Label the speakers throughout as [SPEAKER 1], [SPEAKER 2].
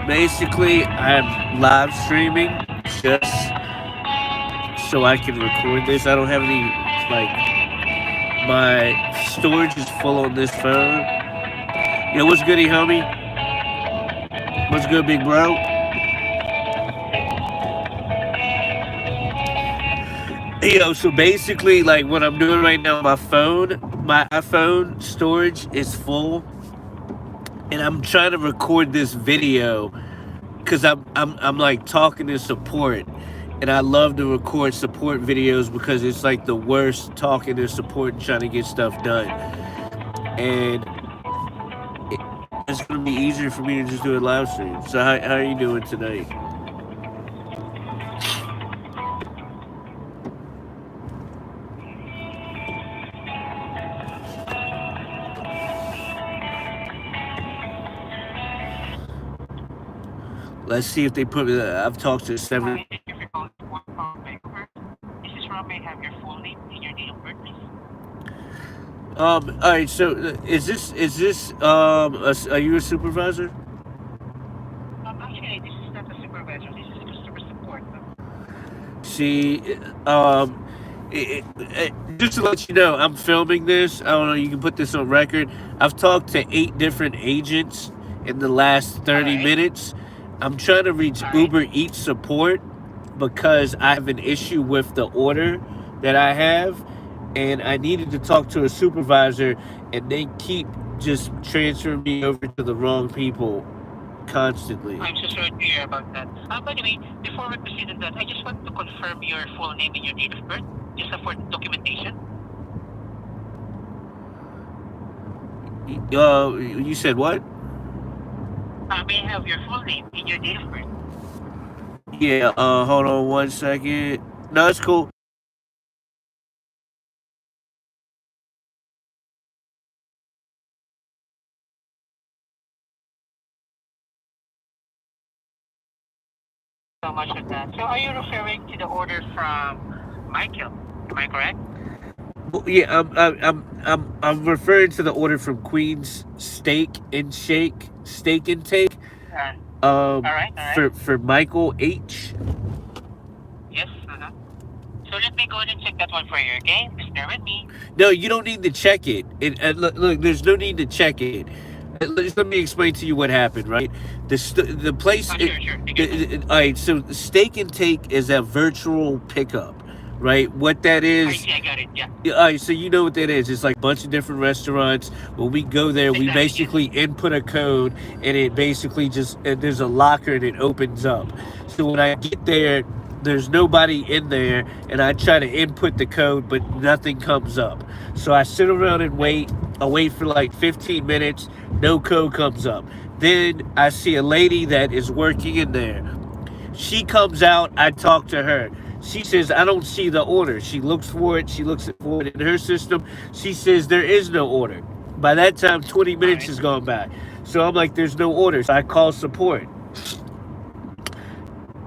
[SPEAKER 1] Basically, I'm live streaming just so I can record this. I don't have any, like, my storage is full on this phone. Yo, what's goody, homie? What's good, big bro? Yo, so basically, like, what I'm doing right now, my iPhone storage is full, and I'm trying to record this video because I'm like talking to support, and I love to record support videos because it's like the worst talking to support and trying to get stuff done, and it's gonna be easier for me to just do a live stream. So how are you doing tonight? Let's see if they put. I've talked to seven.
[SPEAKER 2] Hi, thank you for calling Support from Vancouver. This is Rob. May I have your full name and your date of birth, please?
[SPEAKER 1] All right. So are you a supervisor?
[SPEAKER 2] Actually, this is not a supervisor. This is customer support.
[SPEAKER 1] See, um, just to let you know, I'm filming this. I don't know. You can put this on record. I've talked to 8 different agents in the last
[SPEAKER 2] All
[SPEAKER 1] 30
[SPEAKER 2] right.
[SPEAKER 1] minutes. I'm trying to reach
[SPEAKER 2] All right.
[SPEAKER 1] Uber Eats support because I have an issue with the order that I have, and I needed to talk to a supervisor, and they keep just transferring me over to the wrong people constantly.
[SPEAKER 2] I'm so sorry to hear about that. By the way, before we proceed on that, I just want to confirm your full name and your date of birth, just for documentation.
[SPEAKER 1] You said what?
[SPEAKER 2] May I have your full name and your date of birth?
[SPEAKER 1] Yeah, hold on 1 second. No, it's cool.
[SPEAKER 2] So much for that. So, are you referring to the order from Michael? Am I correct?
[SPEAKER 1] Well, yeah, I'm referring to the order from Queen's Steak and Take.
[SPEAKER 2] Uh, all right. All right.
[SPEAKER 1] For Michael H.
[SPEAKER 2] Yes. So let me go ahead and check that one for you, okay? Just bear with me.
[SPEAKER 1] No, you don't need to check it. Look, there's no need to check it. Just let me explain to you what happened. Right, the place.
[SPEAKER 2] Sure. Take your time.
[SPEAKER 1] All right, so Steak and Take is a virtual pickup. Right, what that
[SPEAKER 2] I
[SPEAKER 1] is.
[SPEAKER 2] see, I got it. Yeah,
[SPEAKER 1] Yeah, all right, so you know what that is. It's like a bunch of different restaurants. When we go there, we
[SPEAKER 2] exactly. Yes.
[SPEAKER 1] basically input a code, and it basically just and there's a locker and it opens up. So when I get there, there's nobody in there, and I try to input the code, but nothing comes up. So I sit around and wait. I wait for like 15 minutes. No code comes up. Then I see a lady that is working in there. She comes out. I talk to her. She says, I don't see the order. She looks for it. She looks for it in her system. She says, there is no order. By that time, 20
[SPEAKER 2] All
[SPEAKER 1] minutes
[SPEAKER 2] right.
[SPEAKER 1] has gone by. So I'm like, there's no order. So I call support.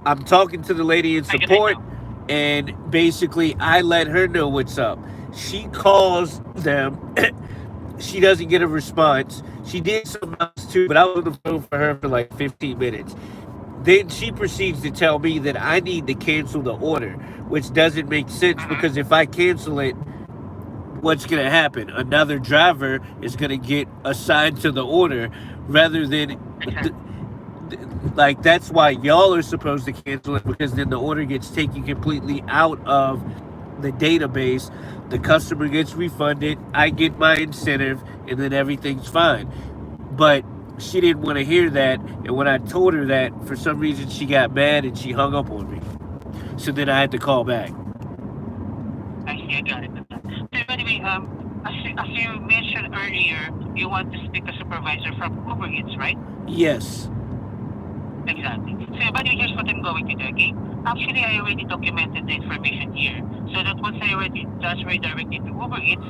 [SPEAKER 1] I'm talking to the lady in
[SPEAKER 2] I get it
[SPEAKER 1] support,
[SPEAKER 2] now.
[SPEAKER 1] and basically, I let her know what's up. She calls them. She doesn't get a response. She did something else too, but I was on the phone for her for like 15 minutes. Then she proceeds to tell me that I need to cancel the order, which doesn't make sense
[SPEAKER 2] Mm-hmm.
[SPEAKER 1] because if I cancel it, what's going to happen? Another driver is going to get assigned to the order rather than.
[SPEAKER 2] Exactly.
[SPEAKER 1] Like, that's why y'all are supposed to cancel it because then the order gets taken completely out of the database. The customer gets refunded, I get my incentive, and then everything's fine. But she didn't want to hear that, and when I told her that, for some reason she got mad and she hung up on me. So then I had to call back.
[SPEAKER 2] I see, I got it. So, by the way, as you mentioned earlier, you want to speak to supervisor from Uber Eats, right?
[SPEAKER 1] Yes.
[SPEAKER 2] Exactly. So, by the way, here's what I'm going to do, okay? Actually, I already documented the information here, so that once I already transfer directly to Uber Eats,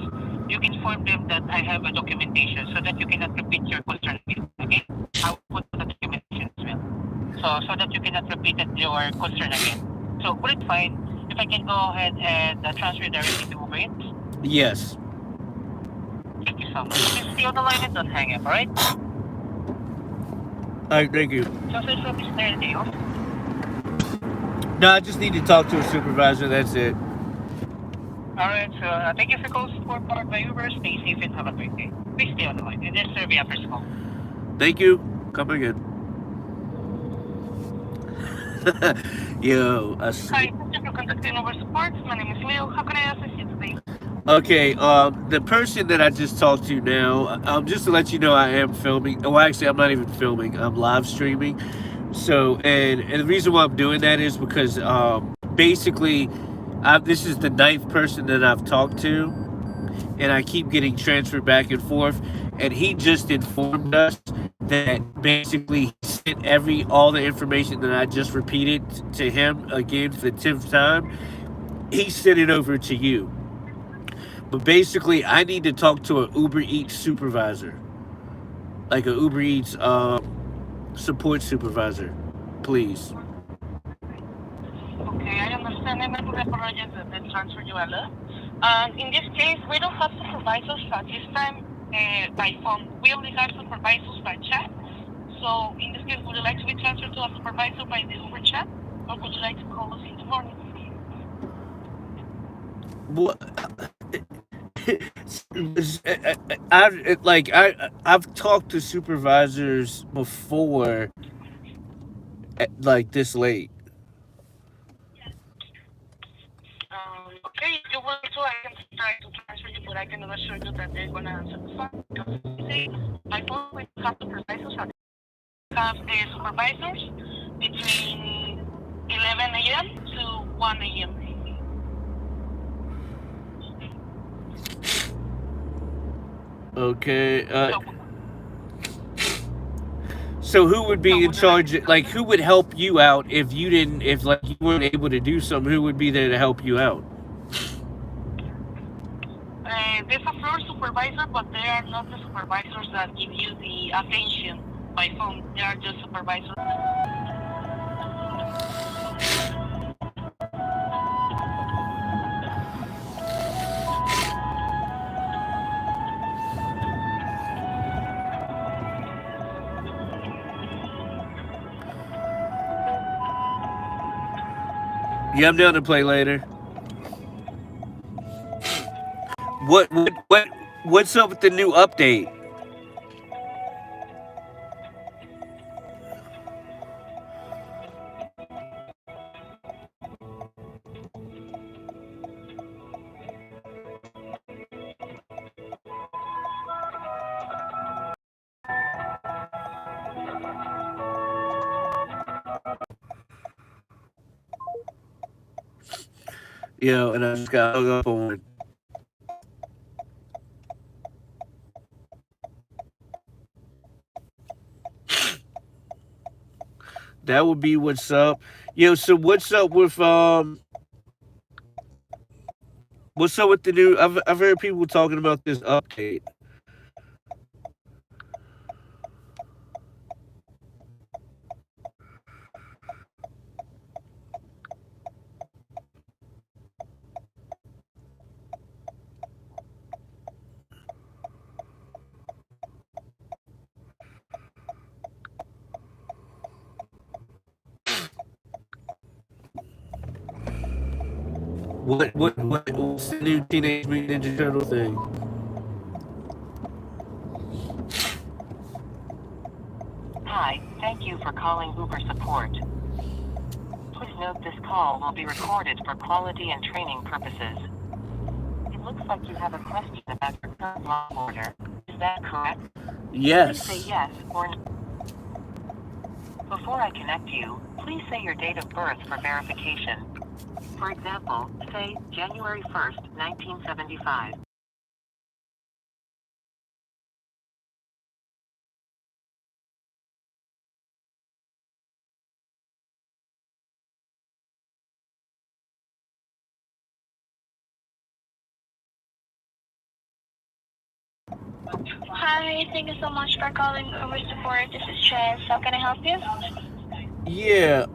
[SPEAKER 2] you can inform them that I have a documentation, so that you cannot repeat your concern again. Okay? I'll put the documentation as well, so that you cannot repeat your concern again. So, would it fine if I can go ahead and transfer directly to Uber Eats?
[SPEAKER 1] Yes.
[SPEAKER 2] Thank you so much. Please stay on the line and don't hang up, alright?
[SPEAKER 1] All right, thank you.
[SPEAKER 2] So, sir, so is there anything else?
[SPEAKER 1] No, I just need to talk to a supervisor. That's it.
[SPEAKER 2] Alright, so thank you for calling support powered by Uber. Stay safe and have a great day. Please stay on the line and then serve you after this call.
[SPEAKER 1] Thank you. Come again. Yo,
[SPEAKER 2] Hi, thank you for contacting Uber Support. My name is Leo. How can I assist you today?
[SPEAKER 1] okay. The person that I just talked to now, just to let you know, I am filming. Well, actually, I'm not even filming. I'm live streaming. So, and the reason why I'm doing that is because basically, this is the 9th person that I've talked to, and I keep getting transferred back and forth. And he just informed us that basically he sent all the information that I just repeated to him again for the 10th time. He sent it over to you. But basically, I need to talk to an Uber Eats supervisor, like an Uber Eats support supervisor, please.
[SPEAKER 2] Okay, I understand. I'm going to apologize that transfer you a lot. In this case, we don't have supervisors at this time by phone. We only have supervisors by chat. So, in this case, would you like to be transferred to a supervisor by the Uber chat? Or would you like to call us in the morning?
[SPEAKER 1] What? I've talked to supervisors before, like this late.
[SPEAKER 2] Okay, if you want to, I can try to transfer you, but I cannot assure you that they're going to answer the phone. Because by phone, we have supervisors. Have supervisors between 11 a.m. to 1 a.m.
[SPEAKER 1] Okay. So who would be in charge? Like, who would help you out if you weren't able to do something? Who would be there to help you out?
[SPEAKER 2] There's a floor supervisor, but they are not the supervisors that give you the attention by phone. They are just supervisors.
[SPEAKER 1] Yeah, I'm down to play later. What's up with the new update? Yeah, and I just got hung up on. That would be what's up. Yo, so what's up with what's up with the new? I've heard people talking about this update. What's the new Teenage Mutant Ninja Turtle thing?
[SPEAKER 3] Hi, thank you for calling Uber Support. Please note this call will be recorded for quality and training purposes. It looks like you have a question about your current log order. Is that correct?
[SPEAKER 1] Yes.
[SPEAKER 3] Please say yes or no. Before I connect you, please say your date of birth for verification. For example, say January 1st, 1975.
[SPEAKER 4] Hi, thank you so much for calling Uber Support. This is Chaz. How can I help you?
[SPEAKER 1] Yeah,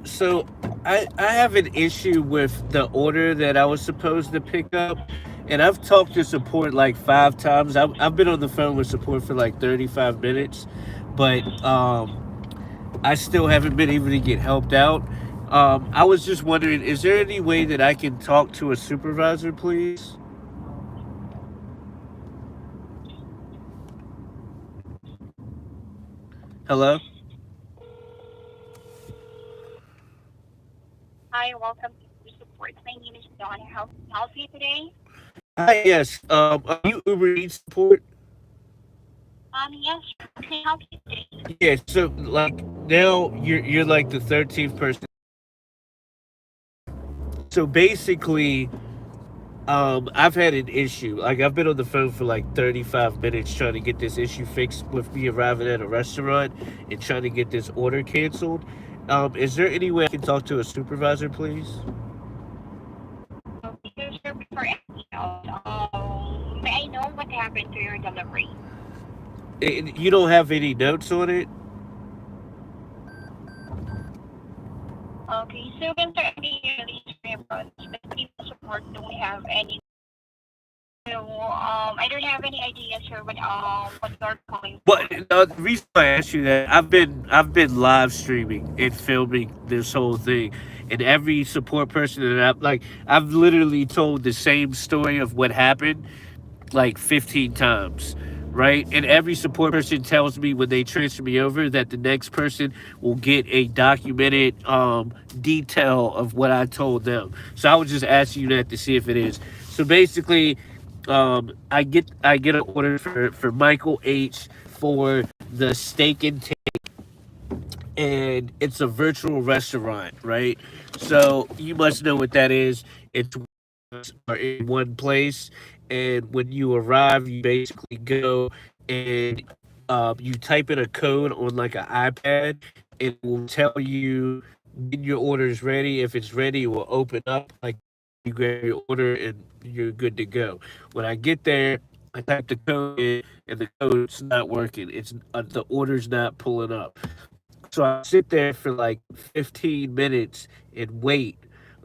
[SPEAKER 1] so I have an issue with the order that I was supposed to pick up, And I've talked to support like 5 times. I've been on the phone with support for like 35 minutes, but I still haven't been able to get helped out. I was just wondering, is there any way that I can talk to a supervisor, please? Hello?
[SPEAKER 4] Hi, welcome to support. My name is Dawn. How can I help you today?
[SPEAKER 1] Hi, yes. Are you Uber Eats support?
[SPEAKER 4] Yes, how can I help you today?
[SPEAKER 1] Yeah, so like now you're like the 13th person. So basically, I've had an issue. Like I've been on the phone for like 35 minutes trying to get this issue fixed with me arriving at a restaurant and trying to get this order canceled. Is there any way I can talk to a supervisor, please?
[SPEAKER 4] Okay, so sir, before anything else, may I know what happened to your delivery?
[SPEAKER 1] You don't have any notes on it?
[SPEAKER 4] Okay, so when sir, really sorry about this, but people support don't have any. So I don't have any idea, sir, what you're calling
[SPEAKER 1] But
[SPEAKER 4] for.
[SPEAKER 1] the reason I asked you that, I've been live streaming and filming this whole thing, and every support person that I've literally told the same story of what happened like 15 times, right? And every support person tells me when they transfer me over that the next person will get a documented detail of what I told them. So I was just asking you that to see if it is. So basically, I get an order for Michael H for the steak and and it's a virtual restaurant, right? So you must know what that is. It's are in one place, and when you arrive, you basically go and you type in a code on like an iPad. It will tell you when your order is ready. If it's ready, it will open up like you grab your order and you're good to go. When I get there, I type the code in, and the code's not working. It's the order's not pulling up. So I sit there for like 15 minutes and wait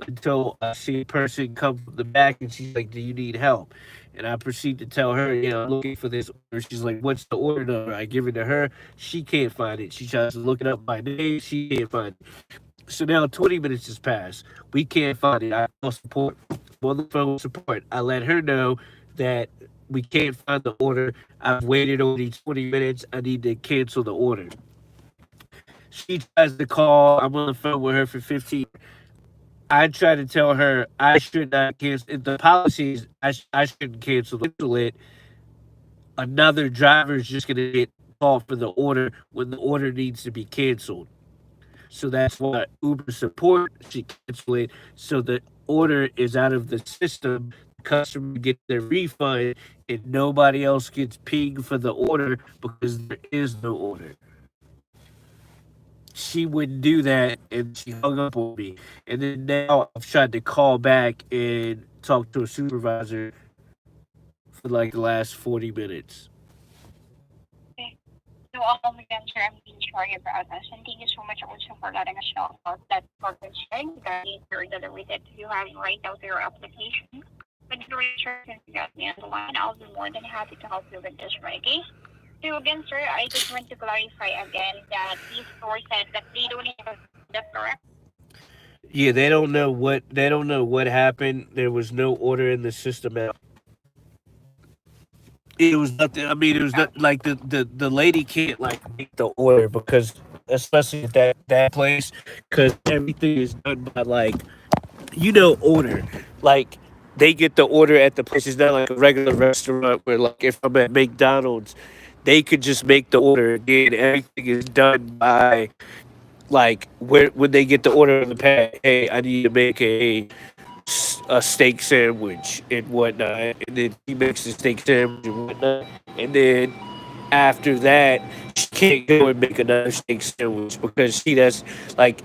[SPEAKER 1] until I see a person come from the back and she's like, "Do you need help?" And I proceed to tell her, "Yeah, I'm looking for this order." She's like, "What's the order number?" I give it to her. She can't find it. She tries to look it up by name. She can't find it. So now 20 minutes has passed. We can't find it. I call support. I'm on the phone with support. I let her know that we can't find the order. I've waited only 20 minutes. I need to cancel the order. She tries to call. I'm on the phone with her for 15. I try to tell her I should not cancel the policies. I shouldn't cancel it. Another driver is just going to get called for the order when the order needs to be canceled. So that's why Uber support should cancel it so the order is out of the system. The customer gets their refund and nobody else gets pinged for the order because there is no order. She wouldn't do that and she hung up on me. And then now I've tried to call back and talk to a supervisor for like the last 40 minutes.
[SPEAKER 4] Okay. So again, sir, I'm really sorry about this, and thank you so much also for letting us know about that concern regarding your delivery that you have right now to your application. But if you're sure you got me on the line, I'll be more than happy to help you with this, right? Okay? So again, sir, I just want to clarify again that these store said that they don't have the correct.
[SPEAKER 1] Yeah, they don't know what happened. There was no order in the system at it was nothing. I mean, it was not like the lady can't like make the order because especially at that place because everything is done by like order. Like they get the order at the place. It's not like a regular restaurant where like if I'm at McDonald's, they could just make the order again. Everything is done by like where when they get the order on the pad. Hey, I need to make a steak sandwich and whatnot, and then he makes the steak sandwich and whatnot, and then after that, she can't go and make another steak sandwich because she does like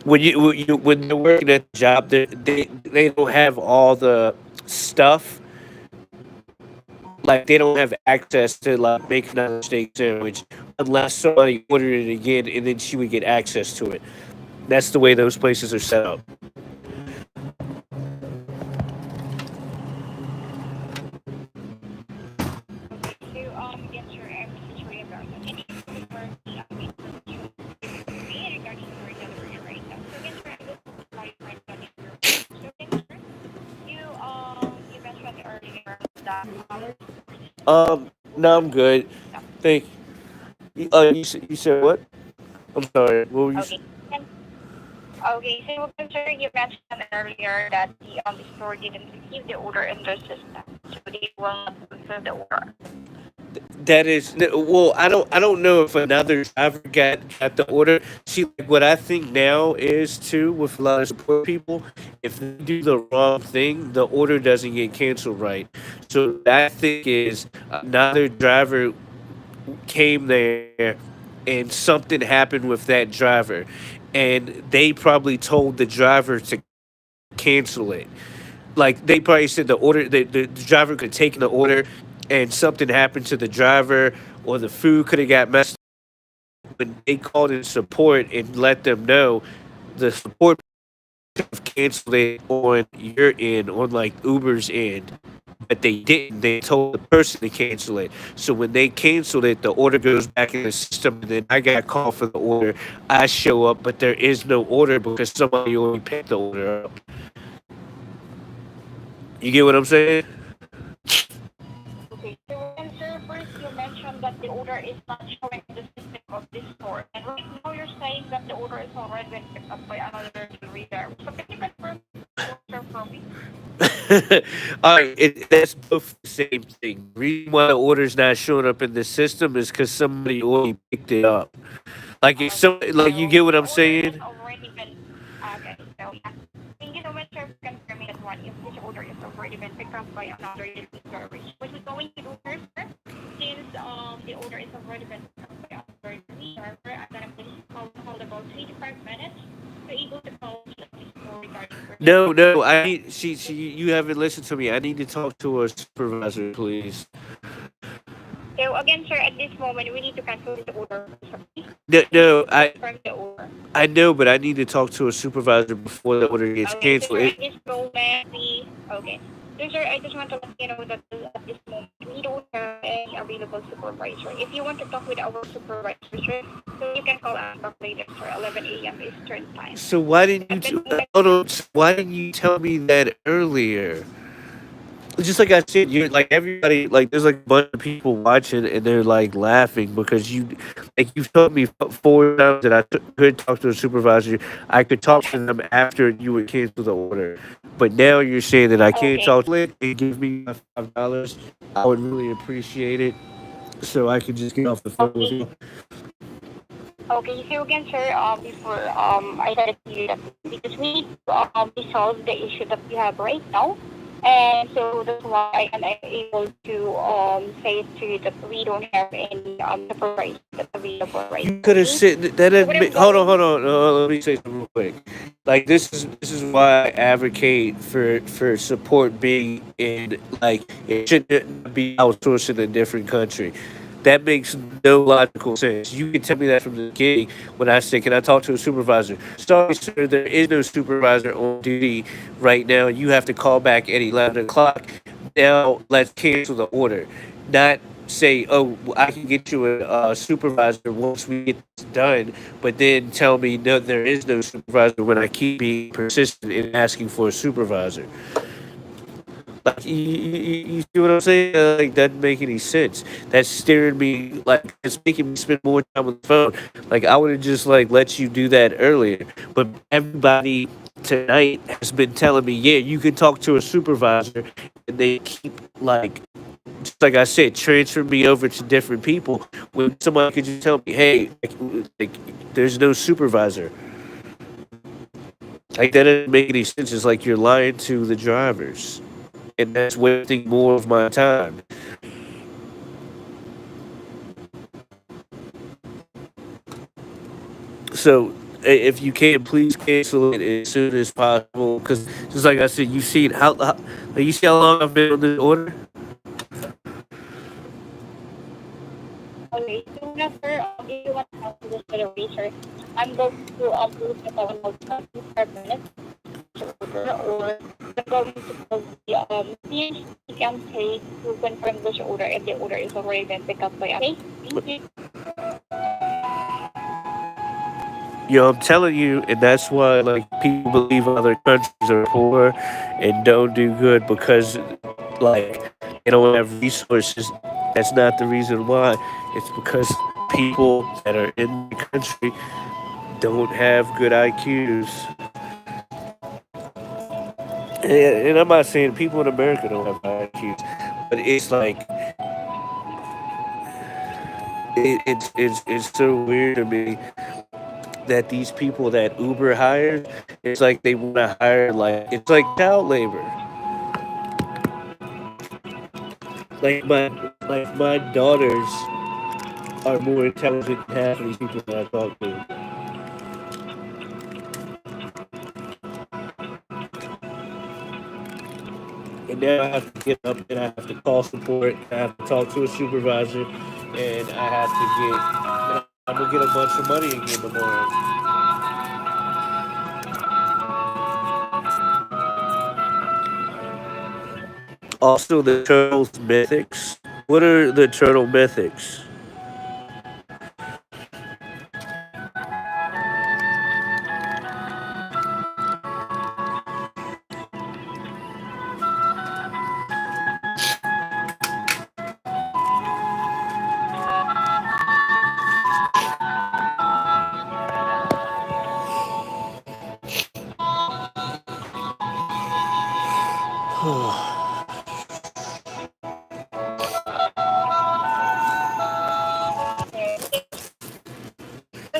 [SPEAKER 1] when they're working at the job, they don't have all the stuff. Like they don't have access to like make another steak sandwich unless somebody ordered it again, and then she would get access to it. That's the way those places are set up. No, I'm good. Thank you. You said what? I'm sorry. What were you?
[SPEAKER 4] Okay. And, okay, so sir, you mentioned earlier that the store didn't receive the order in their system, so they will not fulfill the order.
[SPEAKER 1] That is well. I don't know if another driver got the order. See, like what I think now is too with a lot of support people. If they do the wrong thing, the order doesn't get canceled right. So what I think is another driver came there and something happened with that driver, and they probably told the driver to cancel it. Like they probably said the driver could take the order and something happened to the driver or the food could have got messed up. When they called in support and let them know, the support could have canceled it on your end, on like Uber's end. But they didn't. They told the person to cancel it. So when they canceled it, the order goes back in the system, and then I got called for the order. I show up, but there is no order because somebody already picked the order up. You get what I'm saying?
[SPEAKER 4] Okay, so and sir, first you mentioned that the order is not showing in the system of this store, and right now you're saying that the order is already been picked up by another delivery driver. So can you confirm the order for me?
[SPEAKER 1] All right, that's both the same thing. The reason why the order's not showing up in the system is because somebody already picked it up. Like if some,
[SPEAKER 4] Okay,
[SPEAKER 1] like you get
[SPEAKER 4] so
[SPEAKER 1] what
[SPEAKER 4] the
[SPEAKER 1] I'm
[SPEAKER 4] order has
[SPEAKER 1] saying?
[SPEAKER 4] already been okay. So yeah, thank you so much for confirming that one. If this order is already been picked up by another delivery driver, what we're going to do first, sir, since the order is already been picked up by another delivery driver, I'm gonna place hold about 3 to 5 minutes to able to call the store regarding purchase
[SPEAKER 1] No,
[SPEAKER 4] of this
[SPEAKER 1] no. I
[SPEAKER 4] order.
[SPEAKER 1] need. You haven't listened to me. I need to talk to a supervisor, please.
[SPEAKER 4] So again, sir, at this moment, we need to cancel the order. Sorry.
[SPEAKER 1] No,
[SPEAKER 4] We
[SPEAKER 1] no.
[SPEAKER 4] need to confirm the order.
[SPEAKER 1] I know, but I need to talk to a supervisor before the order gets
[SPEAKER 4] Okay, so
[SPEAKER 1] canceled.
[SPEAKER 4] sir, at this moment, okay. So sir, I just want to let you know that at this moment, we don't have any available supervisor. If you want to talk with our supervisor, sir, so you can call us back later, sir, 11 a.m. Eastern time.
[SPEAKER 1] So why didn't
[SPEAKER 4] At the
[SPEAKER 1] you?
[SPEAKER 4] moment,
[SPEAKER 1] Hold on. Why didn't you tell me that earlier? Just like I said, you like everybody like there's like a bunch of people watching and they're like laughing because you've told me 4 times that could talk to a supervisor. I could talk to them after you would cancel the order, but now you're saying that I can't
[SPEAKER 4] okay.
[SPEAKER 1] talk to it and give me my $5. I would really appreciate it so I could just get off the phone with
[SPEAKER 4] Okay.
[SPEAKER 1] you.
[SPEAKER 4] Okay, so again, sir, before I said it to you that because we need to resolve the issue that we have right now, and so that's why I am able to say it to you that we don't have any supervisor that's available right
[SPEAKER 1] You
[SPEAKER 4] now.
[SPEAKER 1] could have
[SPEAKER 4] Okay,
[SPEAKER 1] said that
[SPEAKER 4] so
[SPEAKER 1] didn't
[SPEAKER 4] what I'm
[SPEAKER 1] make, hold on,
[SPEAKER 4] going.
[SPEAKER 1] hold on. Let me say something real quick. Like this is why I advocate for support being in like it shouldn't be outsourced in a different country. That makes no logical sense. You can tell me that from the beginning when I say, "Can I talk to a supervisor?" Sorry, sir, there is no supervisor on duty right now. You have to call back at 11 o'clock. Now let's cancel the order. Not say, "Oh, I can get you a supervisor once we get this done," but then tell me, "No, there is no supervisor." When I keep being persistent in asking for a supervisor, like you see what I'm saying? Like that doesn't make any sense. That's staring me like it's making me spend more time on the phone. Like I would have just like let you do that earlier, but everybody tonight has been telling me, "Yeah, you can talk to a supervisor," and they keep like just like I said, transfer me over to different people when somebody could just tell me, hey, there's no supervisor. Like that doesn't make any sense. It's like you're lying to the drivers, and that's wasting more of my time. So if you can, please cancel it as soon as possible. Because just like I said, you've seen like, you see how long I've been on this order.
[SPEAKER 4] Okay, so now, sir, if you want to help with this delivery, sir, I'm going to lose the call in about 5 minutes to order, or I'm going to call the CNC campaign to confirm this order if the order is already been picked up by us. Okay, thank you.
[SPEAKER 1] I'm telling you, and that's why like people believe other countries are poor and don't do good because like they don't have resources. That's not the reason why. It's because people that are in the country don't have good IQs. And I'm not saying people in America don't have high IQs, but it's like it's so weird to me that these people that Uber hires, it's like they want to hire like it's like child labor. Like my daughters are more intelligent than half of these people that I talk to. And now I have to get up and I have to call support. I have to talk to a supervisor, and I have to get. I'm gonna get a bunch of money again tomorrow. Also, the turtles mythics. What are the turtle mythics?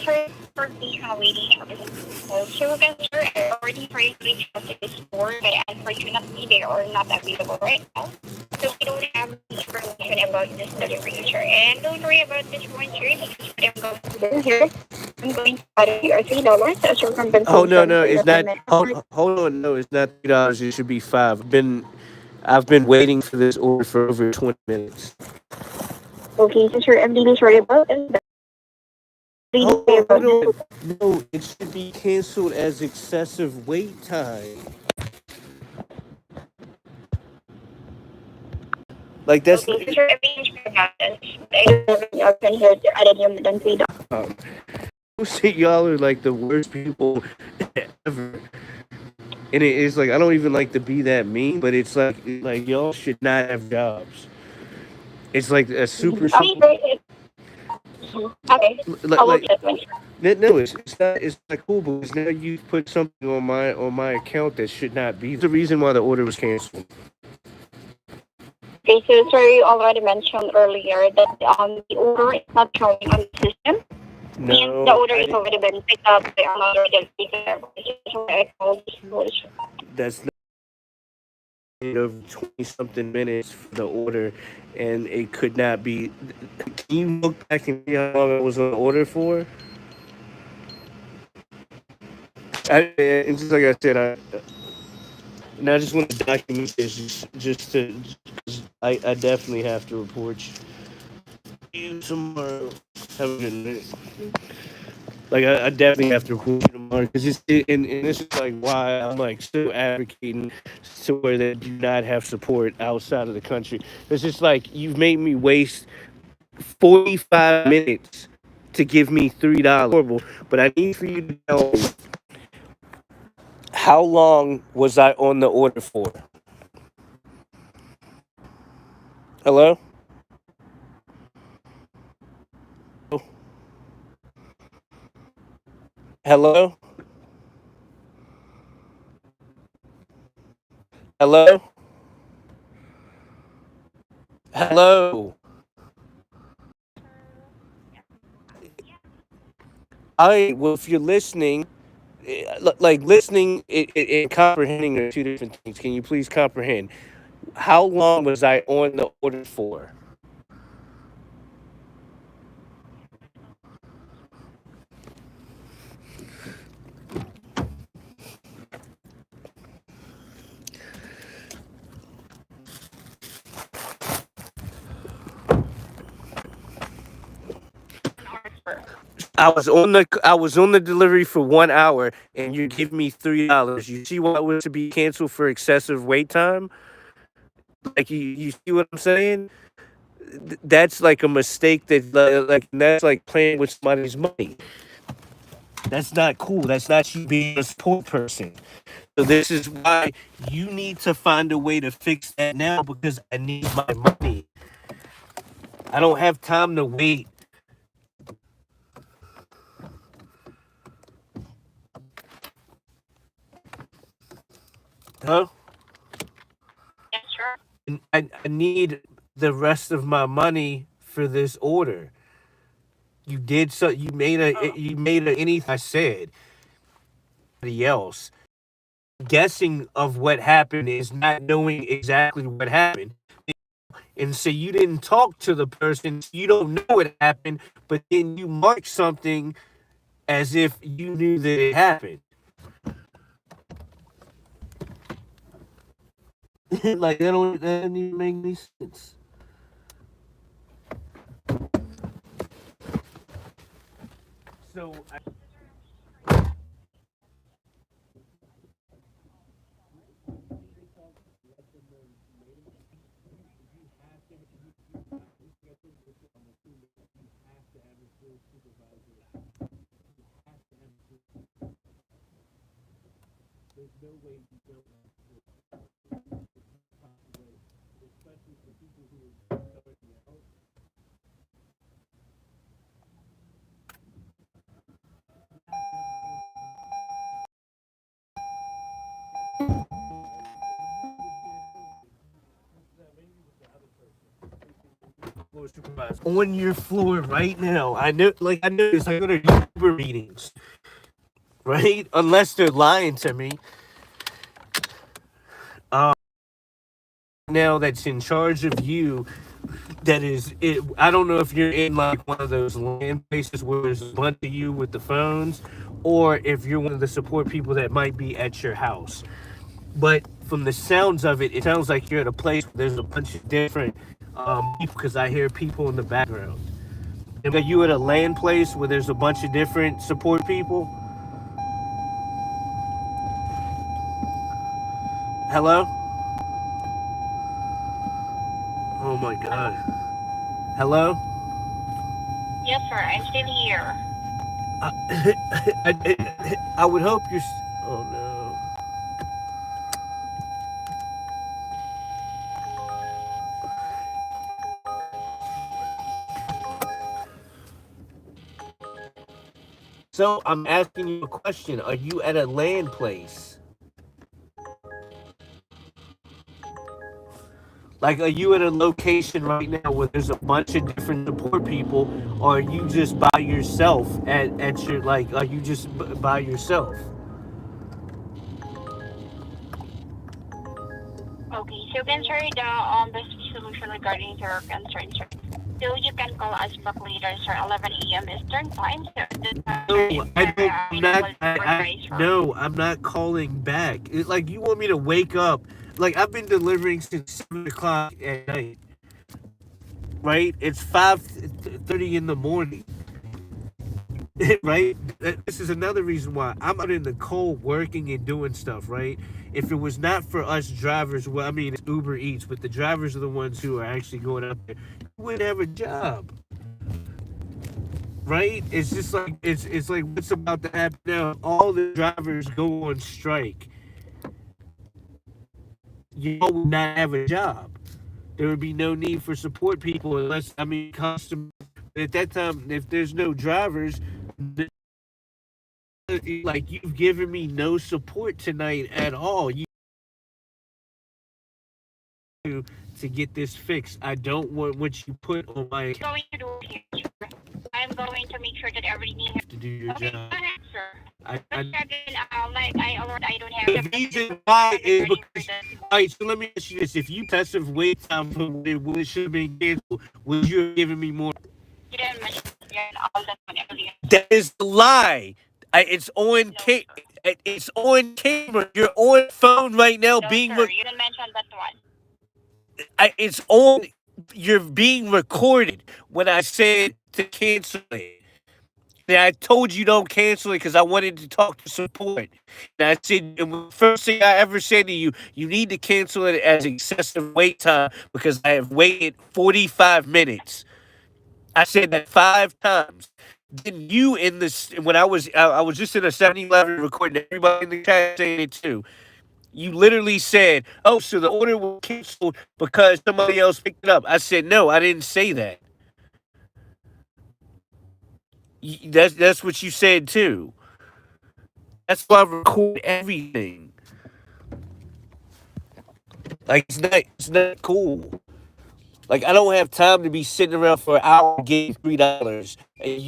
[SPEAKER 4] Sorry for the waiting so again, sir, I already tried to reach out to the store, but unfortunately they are not available right now. So we don't have information about this delivery, sir. And don't worry about this one, sir, because what I'm going to do here, I'm going to add you $3 as your compensation.
[SPEAKER 1] Oh no,
[SPEAKER 4] for
[SPEAKER 1] it's
[SPEAKER 4] the
[SPEAKER 1] not.
[SPEAKER 4] payment.
[SPEAKER 1] Hold on, no, it's not $3. It should be $5. I've been waiting for this order for over 20 minutes.
[SPEAKER 4] Okay, so sir, I'm really sorry about it.
[SPEAKER 1] Hold on. No, it should be canceled as excessive wait time. Like that's.
[SPEAKER 4] Okay, so sir, everything's about this. I don't have any option here to add you more than $3.
[SPEAKER 1] Y'all are like the worst people ever. And it is like I don't even like to be that mean, but it's like y'all should not have jobs. It's like a super.
[SPEAKER 4] Okay.
[SPEAKER 1] Like no, it's not cool because now you put something on my account that should not be. The reason why the order was canceled.
[SPEAKER 4] Okay, so sir, you already mentioned earlier that the order is not showing on the system.
[SPEAKER 1] No,
[SPEAKER 4] and the order is already been picked up by another delivery.
[SPEAKER 1] That's not over 20 something minutes for the order, and it could not be. Can you look back and see how long it was on the order for? And just like I said, I just want to document this I definitely have to report you tomorrow. Have a good night. Like I definitely have to report you tomorrow because and this is like why I'm like still advocating to where they do not have support outside of the country. It's just like you've made me waste 45 minutes to give me $3. But I need for you to tell me how long was I on the order for? Hello? Hello? Hello? Hello? Well, if you're listening, like listening and comprehending are two different things. Can you please comprehend? How long was I on the order for? I was on the delivery for 1 hour, and you give me $3. You see why it was to be canceled for excessive wait time? Like you see what I'm saying? That's like a mistake that's like playing with somebody's money. That's not cool. That's not you being a support person. So this is why you need to find a way to fix that now because I need my money. I don't have time to wait. Huh?
[SPEAKER 4] Yes, sir.
[SPEAKER 1] And I need the rest of my money for this order. You did so. You made a. You made a. Anything I said. Anybody else guessing of what happened is not knowing exactly what happened. And so you didn't talk to the person. You don't know what happened, but then you mark something as if you knew that it happened. Like that doesn't even make any sense. So on your floor right now. I know, like I know this. I go to Uber meetings, right? Unless they're lying to me. Now that's in charge of you. That is it. I don't know if you're in like one of those land places where there's a bunch of you with the phones, or if you're one of the support people that might be at your house. But from the sounds of it, it sounds like you're at a place where there's a bunch of different people because I hear people in the background. Are you at a land place where there's a bunch of different support people? Hello? Oh my god. Hello?
[SPEAKER 4] Yes, sir. I'm still here.
[SPEAKER 1] I would hope you're. Oh no. So I'm asking you a question. Are you at a land place? Like, are you at a location right now where there's a bunch of different support people, or are you just by yourself at your like? Are you just by yourself?
[SPEAKER 4] Okay, so you can share the solution regarding your concern, sir. So you can call us back later, sir, 11 a.m. Eastern time. So
[SPEAKER 1] No, I don't. I'm not. No, I'm not calling back. Like you want me to wake up? Like I've been delivering since 7 o'clock at night. Right? It's 5:30 in the morning. Right? This is another reason why I'm out in the cold working and doing stuff. Right? If it was not for us drivers, well, I mean, it's Uber Eats, but the drivers are the ones who are actually going up there. You wouldn't have a job. Right? It's just like it's like what's about to happen now? All the drivers go on strike. You would not have a job. There would be no need for support people unless I mean custom. At that time, if there's no drivers, like you've given me no support tonight at all. You to get this fixed. I don't want what you put on my account
[SPEAKER 4] going to do here, sir. I'm going to make sure that everything has
[SPEAKER 1] to do your
[SPEAKER 4] okay,
[SPEAKER 1] job.
[SPEAKER 4] go ahead, sir.
[SPEAKER 1] I
[SPEAKER 4] Like I don't have
[SPEAKER 1] the reason why is because. All right, so let me ask you this: if you tested wait time for when it should have been canceled, would you have given me more?
[SPEAKER 4] you didn't mention all that one earlier.
[SPEAKER 1] That is a lie. It's on
[SPEAKER 4] No, sir.
[SPEAKER 1] it's on camera. You're on phone right now
[SPEAKER 4] No,
[SPEAKER 1] being
[SPEAKER 4] sir. You didn't mention that one.
[SPEAKER 1] it's on you're being recorded when I said to cancel it. And I told you don't cancel it because I wanted to talk to support. And I said, and the first thing I ever said to you, you need to cancel it as excessive wait time because I have waited 45 minutes. I said that 5 times. Then you in this when I was just in a 7-Eleven recording everybody in the chat saying it too. You literally said, "Oh, so the order was canceled because somebody else picked it up." I said, "No, I didn't say that." That's what you said too. That's why I record everything. Like it's not cool. Like I don't have time to be sitting around for an hour getting $3. And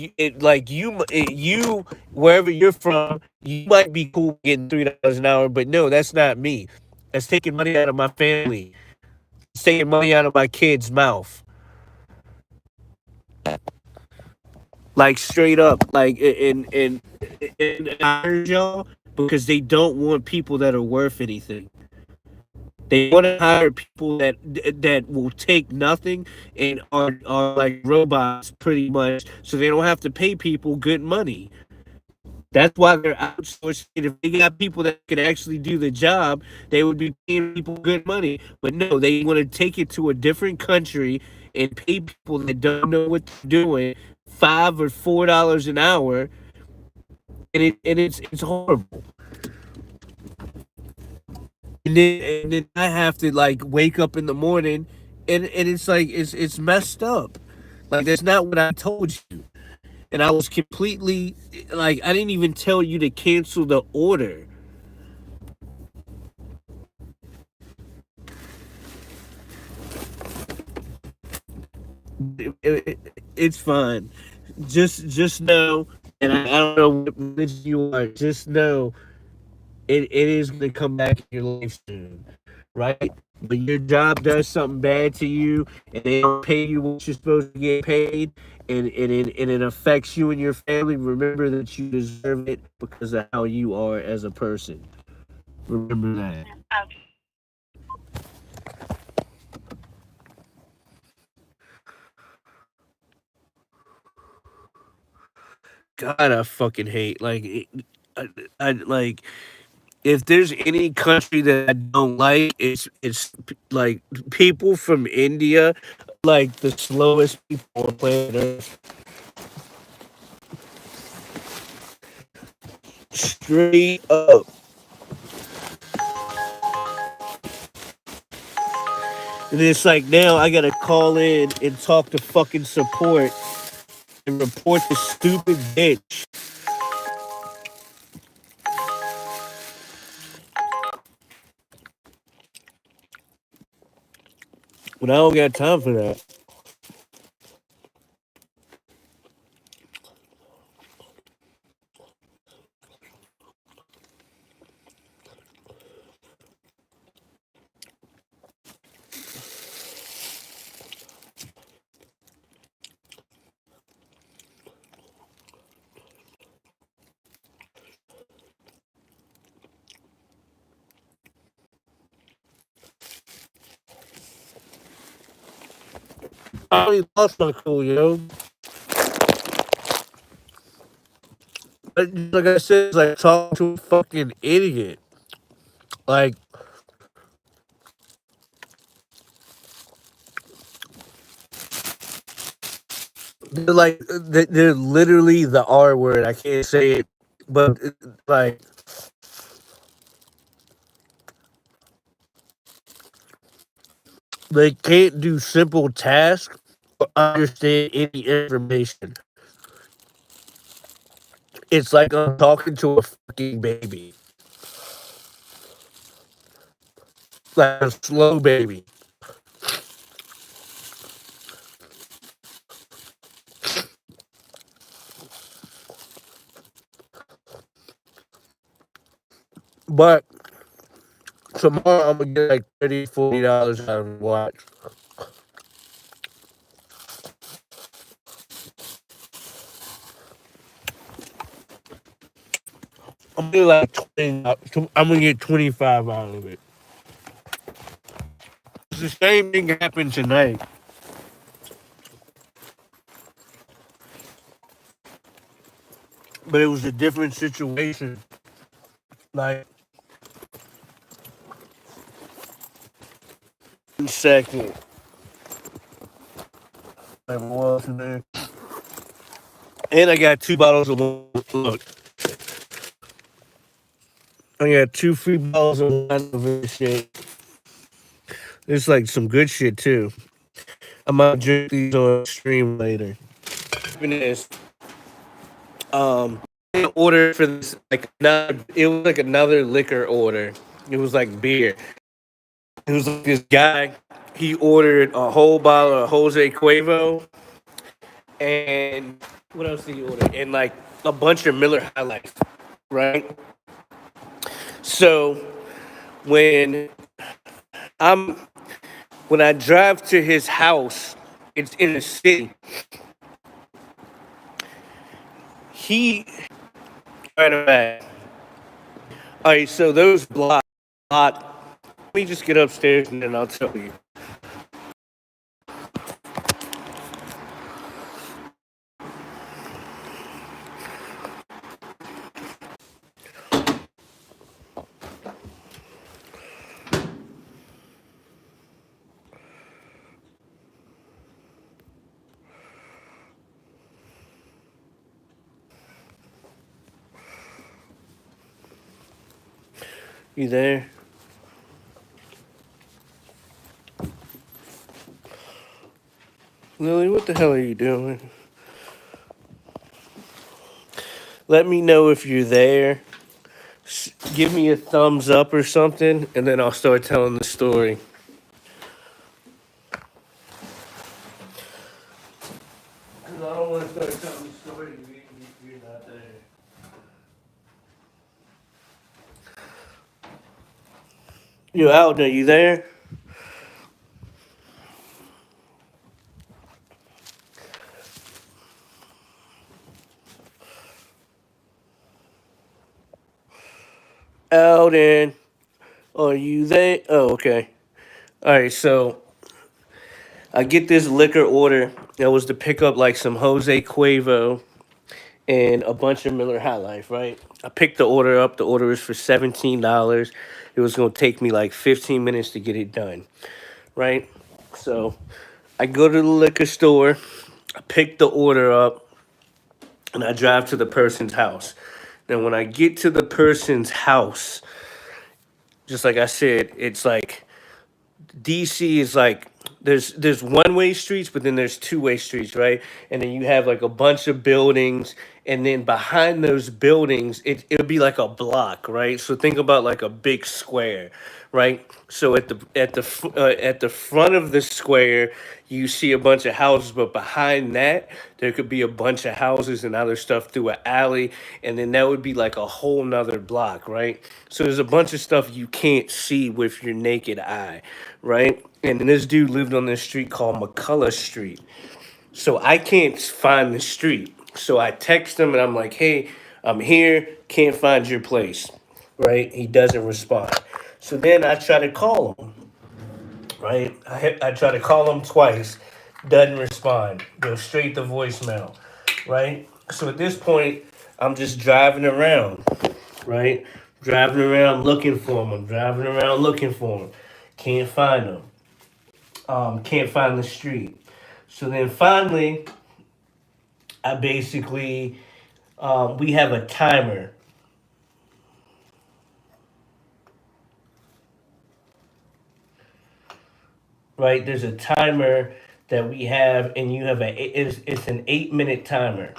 [SPEAKER 1] you wherever you're from, you might be cool getting $3 an hour, but no, that's not me. That's taking money out of my family. It's taking money out of my kid's mouth. Like straight up, like and I heard y'all because they don't want people that are worth anything. They want to hire people that will take nothing and are like robots pretty much, so they don't have to pay people good money. That's why they're outsourcing. If they got people that could actually do the job, they would be paying people good money. But no, they want to take it to a different country and pay people that don't know what they're doing $5 or $4 an hour, and it's horrible. And then I have to like wake up in the morning, and it's like it's messed up. Like that's not what I told you. And I was completely like I didn't even tell you to cancel the order. It's fine. Just know, and I don't know what religion you are. Just know it is going to come back in your life soon, right? But your job does something bad to you, and they don't pay you what you're supposed to get paid, and it affects you and your family. Remember that you deserve it because of how you are as a person. Remember that.
[SPEAKER 4] Okay.
[SPEAKER 1] God, I fucking hate I like if there's any country that I don't like, like people from India, like the slowest people on planet Earth. Straight up. And it's like now I gotta call in and talk to fucking support and report the stupid bitch. But I don't got time for that. I already lost my cool, yo. Like I said, it's like talking to a fucking idiot. Like they're literally the R word. I can't say it, but like they can't do simple tasks or understand any information. It's like I'm talking to a fucking baby, like a slow baby. But tomorrow I'm gonna get like $30, $40 out of the watch. I'm gonna get like 20. I'm gonna get 25 out of it. It's the same thing happened tonight, but it was a different situation. Like 1 second, like was there, And I got 2 bottles of wine. Look, I got 2 free bottles of wine over this shit. It's like some good shit too. I might drink these on stream later. This, I ordered for this like it was like another liquor order. It was like beer. It was like this guy. He ordered a whole bottle of Jose Cuervo, and what else did he order? And like a bunch of Miller High Life, right? So when I'm when I drive to his house, it's in the city. He right back. All right, so those block. Let me just get upstairs and then I'll tell you. You there? Lily, what the hell are you doing? Let me know if you're there. Give me a thumbs up or something, and then I'll start telling the story. Because I don't want to start telling the story if you're not there. Yo, Alden, are you there? Alden, are you there? Oh, okay. All right, so I get this liquor order that was to pick up like some Jose Cuervo and a bunch of Miller High Life, right? I picked the order up. The order was for $17. It was going to take me like 15 minutes to get it done, right? So I go to the liquor store, I pick the order up, and I drive to the person's house. Then when I get to the person's house, just like I said, it's like DC is like there's one-way streets, but then there's two-way streets, right? And then you have like a bunch of buildings, and then behind those buildings, it'll be like a block, right? So think about like a big square, right? So at the front of the square, you see a bunch of houses, but behind that, there could be a bunch of houses and other stuff through an alley, and then that would be like a whole nother block, right? So there's a bunch of stuff you can't see with your naked eye, right? And then this dude lived on this street called McCullough Street. So I can't find the street. So I text him and I'm like, hey, I'm here, can't find your place, right? He doesn't respond. So then I try to call him, right? I try to call him twice, doesn't respond, goes straight to voicemail, right? So at this point, I'm just driving around, right? Driving around looking for him. I'm driving around looking for him. Can't find him. Can't find the street. So then finally, I basically, we have a timer. Right, there's a timer that we have, and you have it's an 8-minute timer,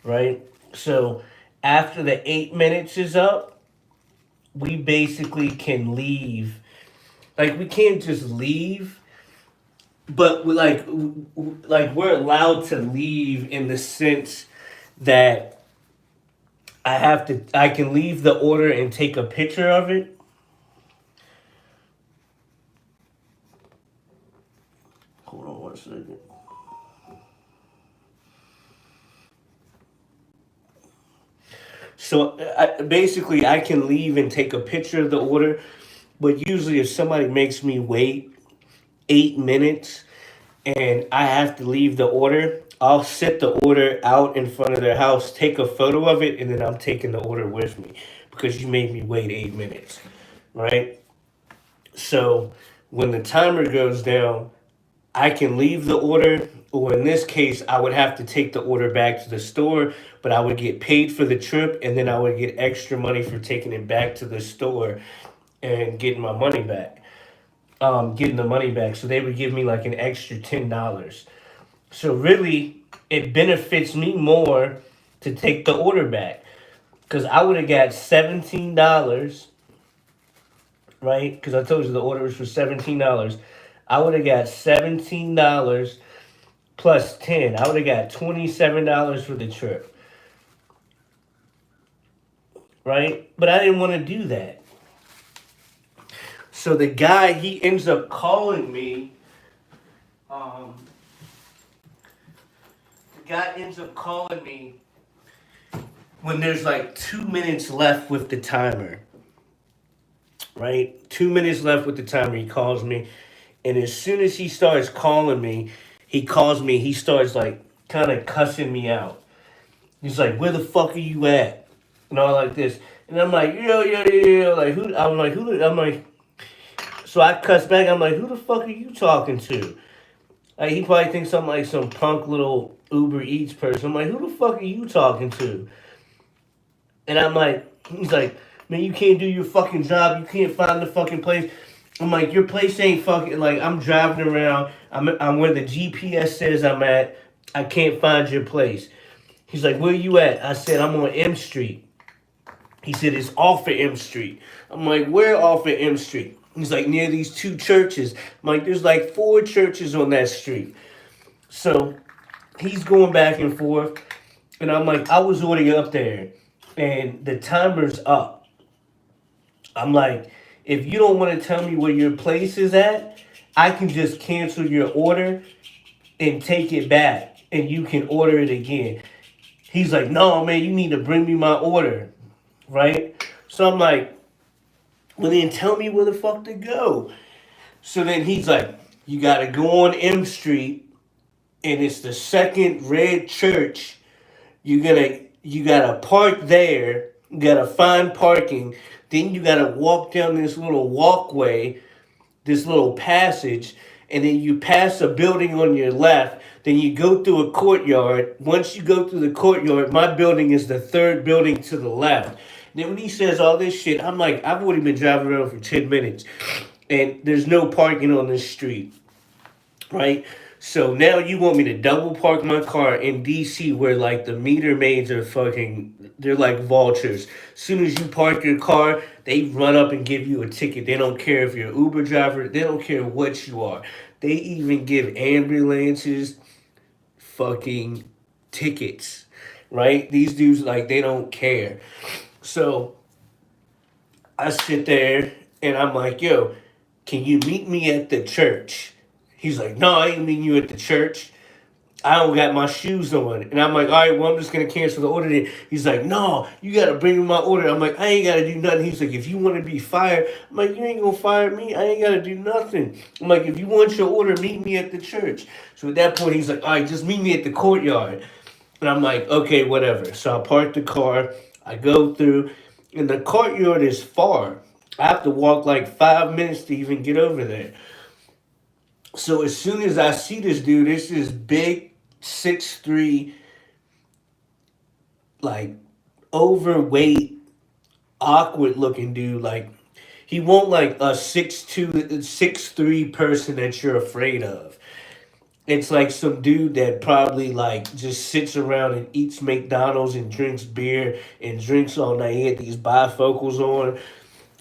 [SPEAKER 1] right? So after the 8 minutes is up, we basically can leave. Like we can't just leave, but like we're allowed to leave in the sense that I can leave the order and take a picture of it. Hold on 1 second. So basically, I can leave and take a picture of the order, but usually, if somebody makes me wait 8 minutes and I have to leave the order, I'll set the order out in front of their house, take a photo of it, and then I'm taking the order with me because you made me wait 8 minutes, right? So when the timer goes down, I can leave the order, or in this case, I would have to take the order back to the store, but I would get paid for the trip, and then I would get extra money for taking it back to the store and getting my money back. Getting the money back. So they would give me like an extra $10. So really, it benefits me more to take the order back because I would have got $17, right? Because I told you the order was for $17. I would have got $17 plus 10. I would have got $27 for the trip, right? But I didn't want to do that. So the guy, he ends up calling me. The guy ends up calling me when there's like 2 minutes left with the timer, right? 2 minutes left with the timer. He calls me. And as soon as he starts calling me, he calls me, he starts like kind of cussing me out. He's like, "Where the fuck are you at?" And all like this. And I'm like, yo, like who I'm like, so I cuss back, I'm like, who the fuck are you talking to? Like he probably thinks I'm like some punk little Uber Eats person. I'm like, who the fuck are you talking to? And I'm like, he's like, man, you can't do your fucking job. You can't find the fucking place. I'm like, your place ain't fucking, like, I'm driving around. I'm where the GPS says I'm at. I can't find your place. He's like, where you at? I said, I'm on M Street. He said, it's off of M Street. I'm like, where off of M Street? He's like, near these two churches. I'm like, there's like 4 churches on that street. So he's going back and forth. And I'm like, I was already up there. And the timer's up. I'm like, if you don't want to tell me where your place is at, I can just cancel your order and take it back. And you can order it again. He's like, no, man, you need to bring me my order. Right? So I'm like, well, then tell me where the fuck to go. So then he's like, you got to go on M Street, and it's the second red church. You gotta park there. You gotta find parking. Then you gotta walk down this little walkway, this little passage, and then you pass a building on your left. Then you go through a courtyard. Once you go through the courtyard, my building is the third building to the left. Then when he says all this shit, I'm like, I've already been driving around for 10 minutes, and there's no parking on this street, right? So now you want me to double park my car in DC where like the meter maids are fucking, they're like vultures. As soon as you park your car, they run up and give you a ticket. They don't care if you're an Uber driver, they don't care what you are. They even give ambulances fucking tickets, right? These dudes, like, they don't care. So I sit there and I'm like, yo, can you meet me at the church? He's like, no, I ain't meeting you at the church. I don't got my shoes on. And I'm like, all right, well, I'm just going to cancel the order then. He's like, no, you got to bring me my order. I'm like, I ain't got to do nothing. He's like, if you want to be fired, I'm like, you ain't going to fire me. I ain't got to do nothing. I'm like, if you want your order, meet me at the church. So at that point, he's like, all right, just meet me at the courtyard. And I'm like, okay, whatever. So I park the car. I go through. And the courtyard is far. I have to walk like 5 minutes to even get over there. So as soon as I see this dude, this is big, 6'3", like overweight, awkward looking dude. Like he won't like a 6'2", 6'3" person that you're afraid of. It's like some dude that probably like just sits around and eats McDonald's and drinks beer and drinks all night. He had these bifocals on,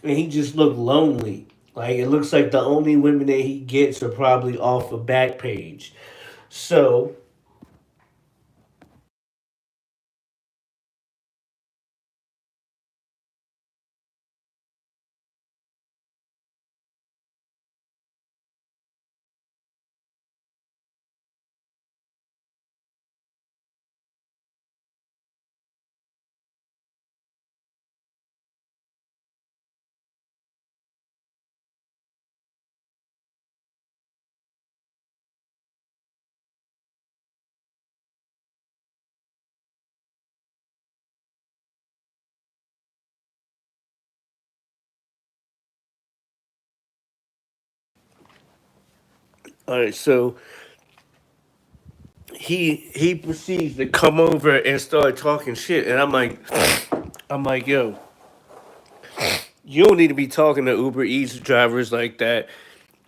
[SPEAKER 1] and he just looked lonely. Like it looks like the only women that he gets are probably off a back page. So All right, so he proceeds to come over and start talking shit, and I'm like, yo, you don't need to be talking to Uber Eats drivers like that.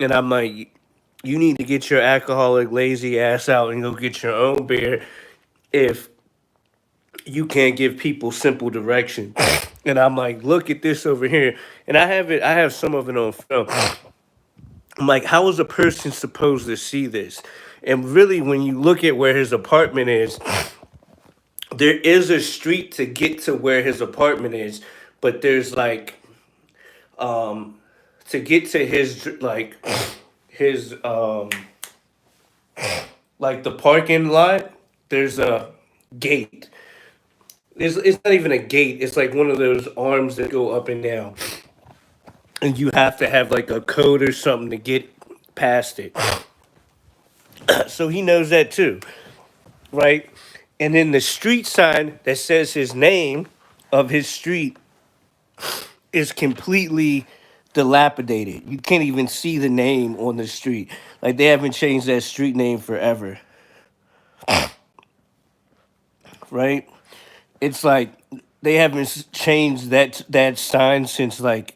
[SPEAKER 1] And I'm like, you need to get your alcoholic lazy ass out and go get your own beer if you can't give people simple direction. And I'm like, look at this over here, and I have some of it on film. I'm like, how is a person supposed to see this? And really, when you look at where his apartment is, there is a street to get to where his apartment is, but there's um to get to his like the parking lot, there's a gate. It's not even a gate, it's like one of those arms that go up and down, and you have to have like a code or something to get past it. So he knows that too, right? And then the street sign that says his name of his street is completely dilapidated. You can't even see the name on the street. Like they haven't changed that street name forever, right? It's like they haven't changed that sign since like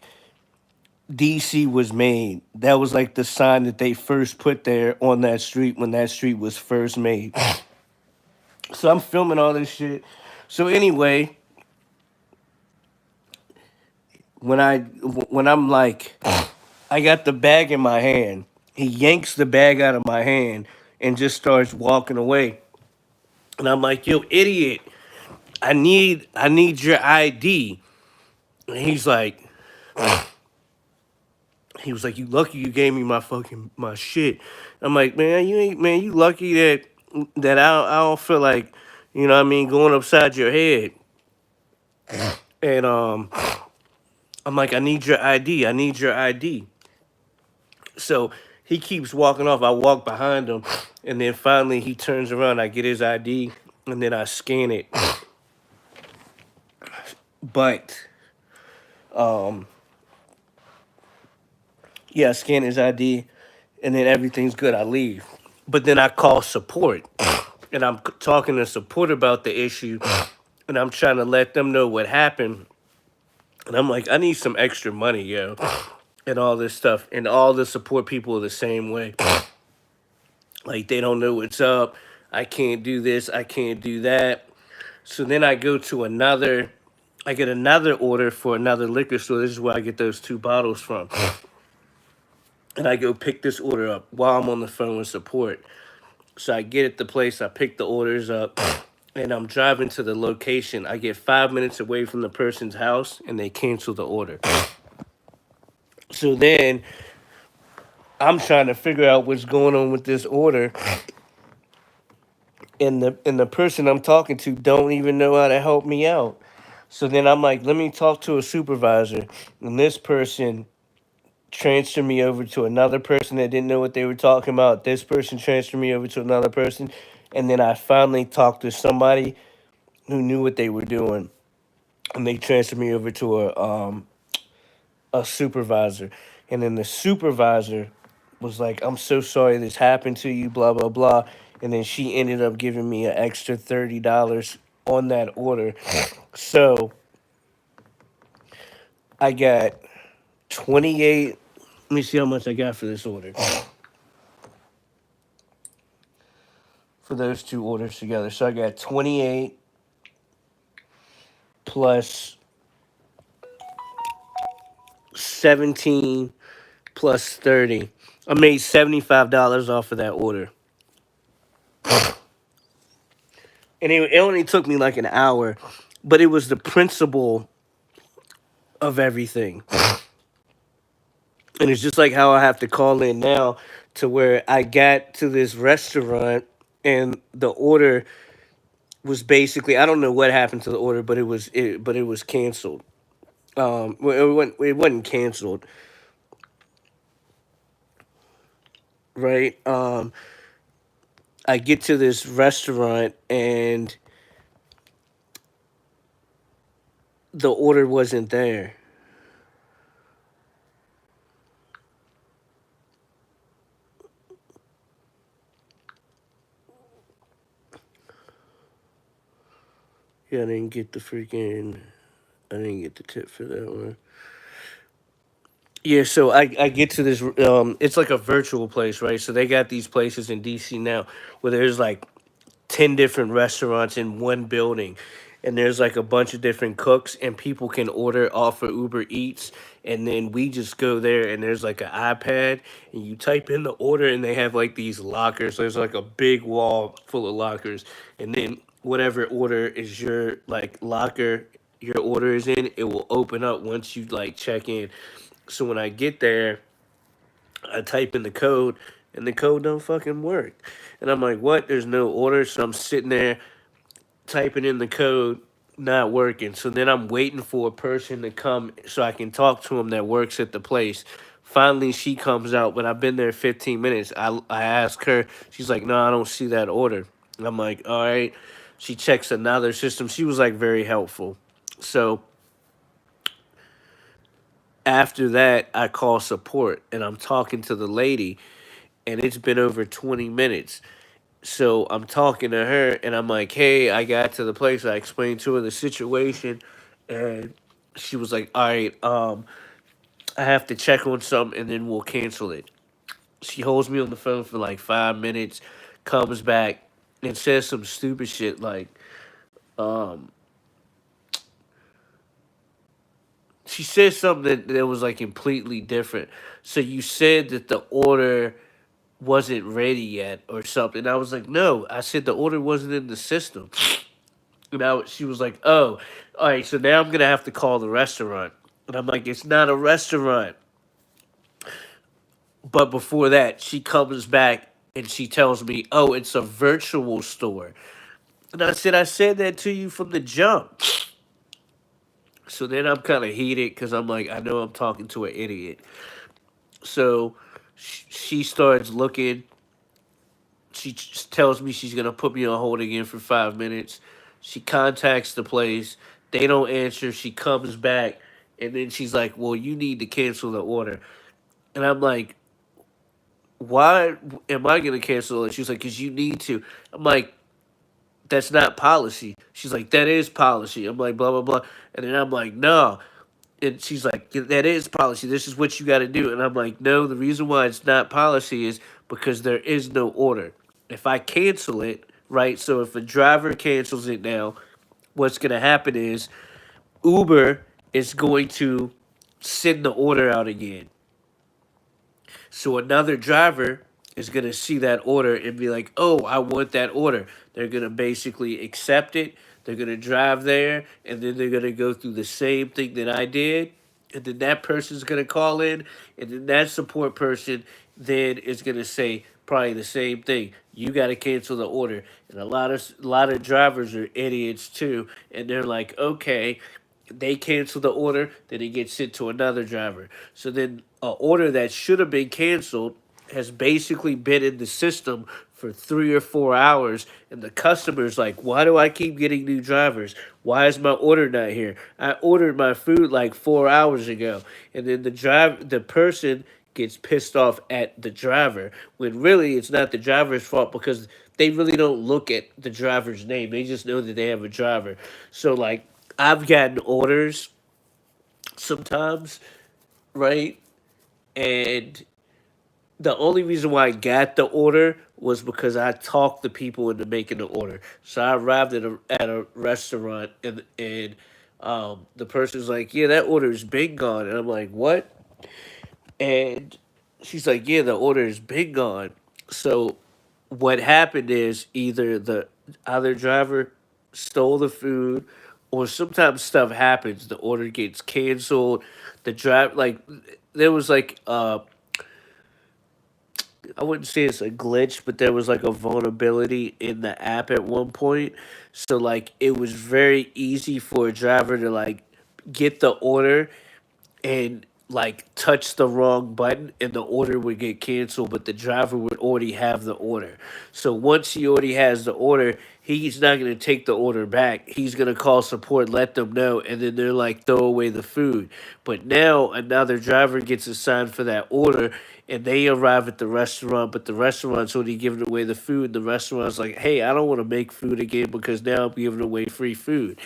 [SPEAKER 1] DC was made. That was like the sign that they first put there on that street when that street was first made. So I'm filming all this shit. So anyway, when I'm like, I got the bag in my hand. He yanks the bag out of my hand and just starts walking away. And I'm like, yo, idiot, I need your ID. And he was like, you lucky you gave me my shit. I'm like, man, you lucky that I don't feel like, you know what I mean, going upside your head. And I'm like, I need your ID. I need your ID. So he keeps walking off. I walk behind him, and then finally he turns around. I get his ID, and then I scan it. But yeah, I scan his ID, and then everything's good. I leave. But then I call support, and I'm talking to support about the issue, and I'm trying to let them know what happened. And I'm like, I need some extra money, yo, and all this stuff. And all the support people are the same way. Like, they don't know what's up. I can't do this. I can't do that. So then I go to I get another order for another liquor store. This is where I get those 2 bottles from. And I go pick this order up while I'm on the phone with support. So I get at the place, I pick the orders up, and I'm driving to the location. I get 5 minutes away from the person's house, and they cancel the order. So then I'm trying to figure out what's going on with this order, and the person I'm talking to don't even know how to help me out. So then I'm like, let me talk to a supervisor, and this person transferred me over to another person that didn't know what they were talking about. This person transferred me over to another person, and then I finally talked to somebody who knew what they were doing, and they transferred me over to a supervisor, and then the supervisor was like, I'm so sorry this happened to you, blah blah blah. And then she ended up giving me an extra $30 on that order. So I got 28. Let me see how much I got for this order. For those 2 orders together. So I got 28 plus 17 plus 30. I made $75 off of that order. And it only took me like an hour, but it was the principle of everything. And it's just like how I have to call in now, to where I got to this restaurant and the order was basically, I don't know what happened to the order, but it was canceled. Well, it wasn't canceled, right? I get to this restaurant and the order wasn't there. Yeah, I didn't get the freaking. I didn't get the tip for that one. Yeah, so I get to this. It's like a virtual place, right? So they got these places in DC now where there's like 10 different restaurants in one building, and there's like a bunch of different cooks, and people can order off of Uber Eats, and then we just go there, and there's like an iPad, and you type in the order, and they have like these lockers. There's like a big wall full of lockers, and then whatever order is your like locker your order is in, it will open up once you like check in. So when I get there, I type in the code, and the code don't fucking work. And I'm like, what? There's no order. So I'm sitting there typing in the code, not working. So then I'm waiting for a person to come so I can talk to him that works at the place. Finally, she comes out, but I've been there 15 minutes. I ask her, she's like, no, I don't see that order. And I'm like, all right. She checks another system. She was like very helpful. So after that, I call support and I'm talking to the lady, and it's been over 20 minutes. So I'm talking to her and I'm like, hey, I got to the place. I explained to her the situation, and she was like, all right, I have to check on something and then we'll cancel it. She holds me on the phone for like 5 minutes, comes back and says some stupid shit like, um, she said something that was like completely different. So you said that the order wasn't ready yet or something. I was like, no, I said the order wasn't in the system. Now she was like, oh, all right, so now I'm gonna have to call the restaurant. And I'm like, it's not a restaurant. But before that, she comes back and she tells me, oh, it's a virtual store. And I said that to you from the jump. So then I'm kind of heated because I'm like, I know I'm talking to an idiot. So she starts looking. Tells me she's gonna put me on hold again for 5 minutes. She contacts the place. They don't answer. She comes back, and then she's like, "Well, you need to cancel the order." And I'm like, "Why am I gonna cancel it?" She's like, "Cause you need to." I'm like, "That's not policy." She's like, "That is policy." I'm like, "Blah blah blah," and then I'm like, "No." And she's like, that is policy. This is what you got to do. And I'm like, no, the reason why it's not policy is because there is no order. If I cancel it, right? So if a driver cancels it now, what's going to happen is Uber is going to send the order out again. So another driver is going to see that order and be like, oh, I want that order. They're going to basically accept it. They're going to drive there, and then they're going to go through the same thing that I did. And then that person's going to call in, and then that support person then is going to say probably the same thing. You got to cancel the order. And a lot of drivers are idiots too, and they're like, okay, they cancel the order, then it gets sent to another driver. So then an order that should have been canceled has basically been in the system for 3 or 4 hours, and the customer's like, why do I keep getting new drivers? Why is my order not here? I ordered my food like 4 hours ago. And then the person gets pissed off at the driver when really it's not the driver's fault because they really don't look at the driver's name. They just know that they have a driver. So like I've gotten orders sometimes, right? And the only reason why I got the order was because I talked the people into making the order. So I arrived at a restaurant, and the person's like, "Yeah, that order's been gone," and I'm like, "What?" And she's like, "Yeah, the order's been gone." So what happened is either the other driver stole the food, or sometimes stuff happens. The order gets canceled. The drive like there was like I wouldn't say it's a glitch, but there was like a vulnerability in the app at one point. So like it was very easy for a driver to like get the order and like touch the wrong button and the order would get canceled, but the driver would already have the order. So once he already has the order, he's not going to take the order back. He's going to call support, let them know, and then they're like, throw away the food. But now another driver gets assigned for that order, and they arrive at the restaurant, but the restaurant's already giving away the food. The restaurant's like, hey, I don't want to make food again because now I'm giving away free food.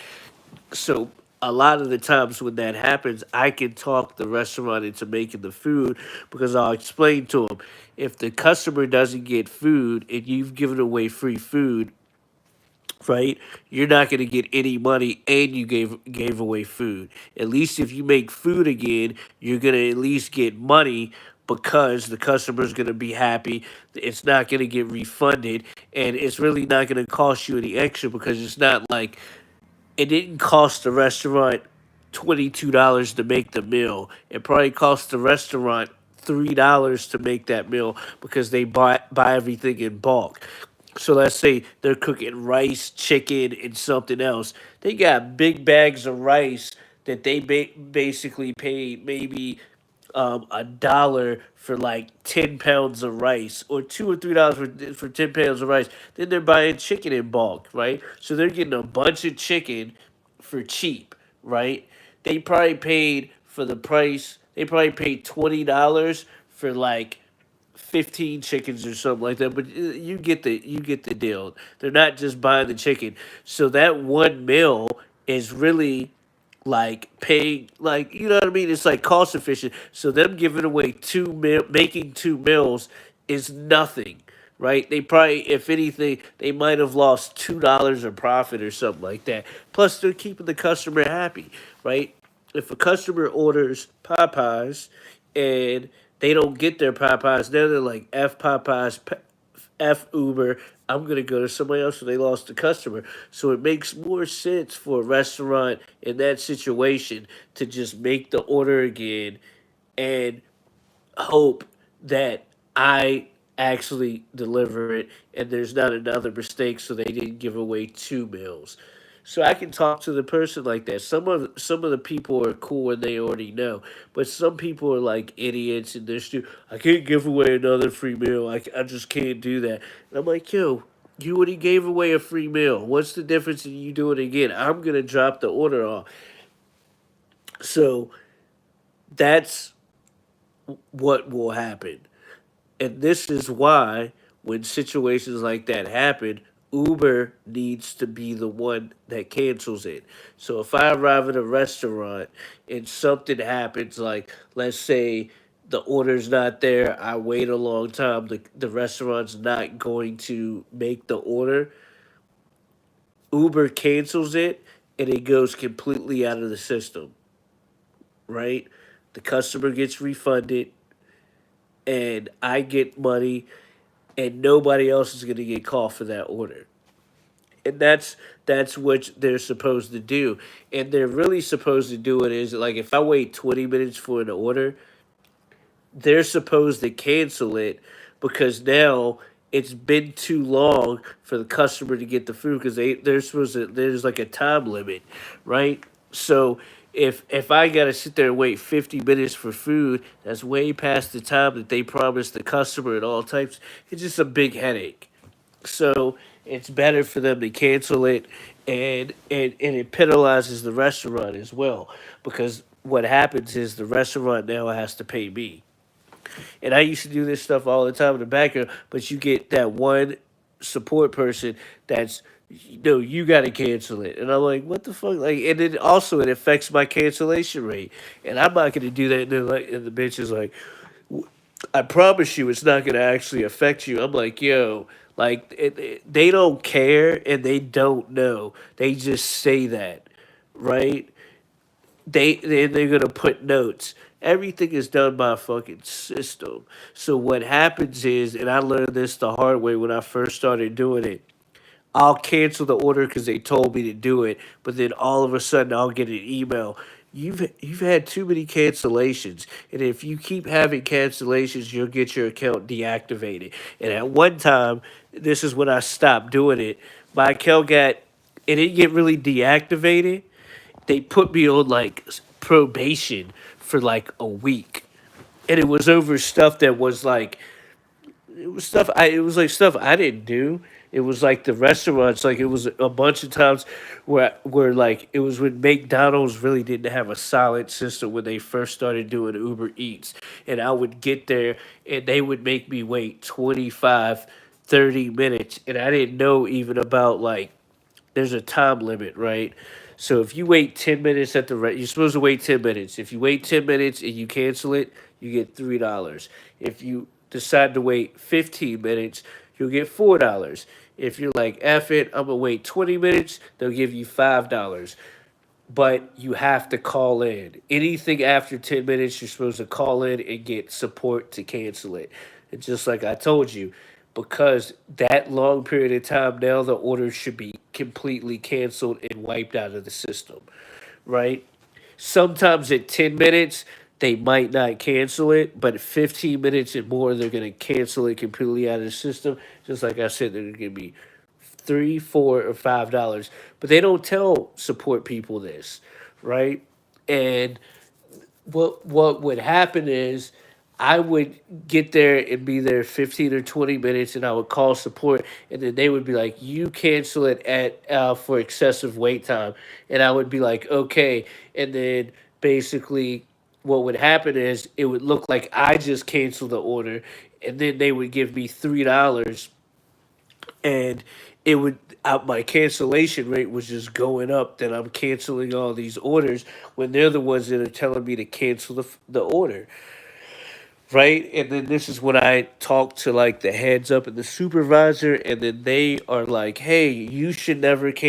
[SPEAKER 1] So a lot of the times when that happens, I can talk the restaurant into making the food because I'll explain to them, if the customer doesn't get food and you've given away free food, right? You're not going to get any money, and you gave away food. At least if you make food again, you're going to at least get money because the customer's going to be happy. It's not going to get refunded, and it's really not going to cost you any extra because it's not like it didn't cost the restaurant $22 to make the meal. It probably cost the restaurant $3 to make that meal because they buy everything in bulk. So let's say they're cooking rice, chicken, and something else. They got big bags of rice that they basically paid maybe $1 for like 10 pounds of rice, or $2 or $3 for 10 pounds of rice. Then they're buying chicken in bulk, right? So they're getting a bunch of chicken for cheap, right? They probably paid for the price. They probably paid $20 for like 15 chickens or something like that, but you get the deal. They're not just buying the chicken. So that one meal is really like paying, like, you know what I mean? It's like cost efficient. So them giving away making 2 meals is nothing, right? They probably, if anything, they might have lost $2 of profit or something like that. Plus, they're keeping the customer happy, right? If a customer orders Popeyes and they don't get their Popeyes, now they're like, F Popeyes, F Uber, I'm going to go to somebody else, so they lost the customer. So it makes more sense for a restaurant in that situation to just make the order again and hope that I actually deliver it and there's not another mistake, so they didn't give away 2 meals. So I can talk to the person like that. Some of the people are cool and they already know, but some people are like idiots and they're stupid. I can't give away another free meal. I just can't do that. And I'm like, yo, you already gave away a free meal. What's the difference in you doing it again? I'm gonna drop the order off. So that's what will happen. And this is why, when situations like that happen, Uber needs to be the one that cancels it. So if I arrive at a restaurant and something happens, like let's say the order's not there, I wait a long time, the restaurant's not going to make the order, Uber cancels it and it goes completely out of the system, right? The customer gets refunded and I get money, and nobody else is going to get called for that order. And that's what they're supposed to do. And they're really supposed to do it is like, if I wait 20 minutes for an order, they're supposed to cancel it because now it's been too long for the customer to get the food, because they're supposed to, there's like a time limit, right? So if I gotta sit there and wait 50 minutes for food, that's way past the time that they promised the customer and all types. It's just a big headache. So it's better for them to cancel it, and it penalizes the restaurant as well, because what happens is the restaurant now has to pay me. And I used to do this stuff all the time in the background, but you get that one support person that's, no, you got to cancel it. And I'm like, what the fuck? Like, and then also it affects my cancellation rate. And I'm not going to do that. And, and the bitch is like, I promise you it's not going to actually affect you. I'm like, yo, like, they don't care and they don't know. They just say that, right? They're gonna put notes. Everything is done by a fucking system. So what happens is, and I learned this the hard way when I first started doing it, I'll cancel the order because they told me to do it, but then all of a sudden I'll get an email. You've had too many cancellations, and if you keep having cancellations, you'll get your account deactivated. And at one time, this is when I stopped doing it. My account it didn't get really deactivated. They put me on like probation for like a week, and it was over stuff that was like, it was like stuff I didn't do. It was like the restaurants, like it was a bunch of times where like it was when McDonald's really didn't have a solid system when they first started doing Uber Eats. And I would get there and they would make me wait 25, 30 minutes. And I didn't know even about like there's a time limit, right? So if you wait 10 minutes at the you're supposed to wait 10 minutes. If you wait 10 minutes and you cancel it, you get $3. If you decide to wait 15 minutes, you'll get $4. If you're like, F it, I'm gonna wait 20 minutes, they'll give you $5. But you have to call in. Anything after 10 minutes, you're supposed to call in and get support to cancel it. And just like I told you, because that long period of time now, the order should be completely canceled and wiped out of the system, right? Sometimes at 10 minutes, they might not cancel it, but at 15 minutes and more, they're going to cancel it completely out of the system. Just like I said, they're going to be 3, 4, or $5. But they don't tell support people this, right? And what would happen is I would get there and be there 15 or 20 minutes and I would call support and then they would be like, you cancel it at for excessive wait time. And I would be like, okay. And then basically what would happen is it would look like I just canceled the order and then they would give me $3 and it would my cancellation rate was just going up. That I'm canceling all these orders when they're the ones that are telling me to cancel the order, right? And then this is when I talk to like the heads up and the supervisor, and then they are like, "Hey, you should never cancel."